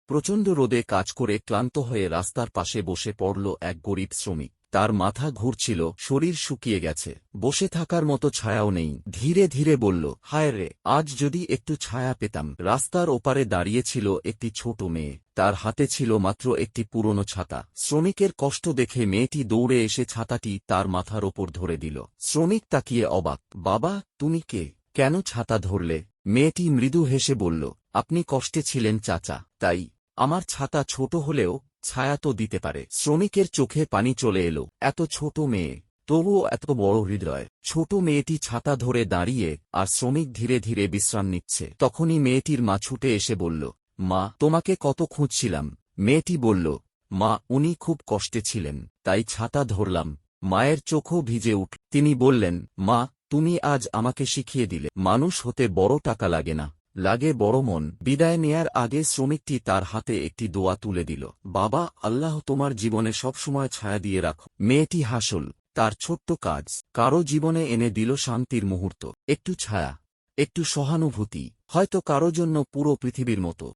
প্রচণ্ড রোদে কাজ করে ক্লান্ত হয়ে রাস্তার পাশে বসে পড়ল এক গরিব শ্রমিক। তার মাথা ঘুরছিল, শরীর শুকিয়ে গেছে, বসে থাকার মতো ছায়াও নেই। ধীরে ধীরে বলল, হায় রে, আজ যদি একটু ছায়া পেতাম। রাস্তার ওপারে দাঁড়িয়েছিল একটি ছোট মেয়ে। তার হাতে ছিল মাত্র একটি পুরনো ছাতা। শ্রমিকের কষ্ট দেখে মেয়েটি দৌড়ে এসে ছাতাটি তার মাথার ওপর ধরে দিল। শ্রমিক তাকিয়ে অবাক। বাবা, তুমি কে? কেন ছাতা ধরলে? মেয়েটি মৃদু হেসে বলল, আপনি কষ্টে ছিলেন চাচা, তাই। আমার ছাতা ছোট হলেও ছায়া তো দিতে পারে। শ্রমিকের চোখে পানি চলে এলো। এত ছোট মেয়ে, তবুও এত বড় হৃদয়। ছোট মেয়েটি ছাতা ধরে দাঁড়িয়ে, আর শ্রমিক ধীরে ধীরে বিশ্রাম নিচ্ছে। তখনই মেয়েটির মা ছুটে এসে বলল, মা, তোমাকে কত খুঁজছিলাম। মেয়েটি বলল, মা, উনি খুব কষ্টে ছিলেন, তাই ছাতা ধরলাম। মায়ের চোখও ভিজে উঠল। তিনি বললেন, মা, তুমি আজ আমাকে শিখিয়ে দিলে, মানুষ হতে বড় টাকা লাগে না, লাগে বড় মন। বিদায় নেয়ার আগে শ্রমিকটি তার হাতে একটি দোয়া তুলে দিল। বাবা, আল্লাহ তোমার জীবনে সবসময় ছায়া দিয়ে রাখো। মেয়েটি হাসল। তার ছোট্ট কাজ কারো জীবনে এনে দিল শান্তির মুহূর্ত। একটু ছায়া, একটু সহানুভূতি, হয়তো কারো জন্য পুরো পৃথিবীর মতো।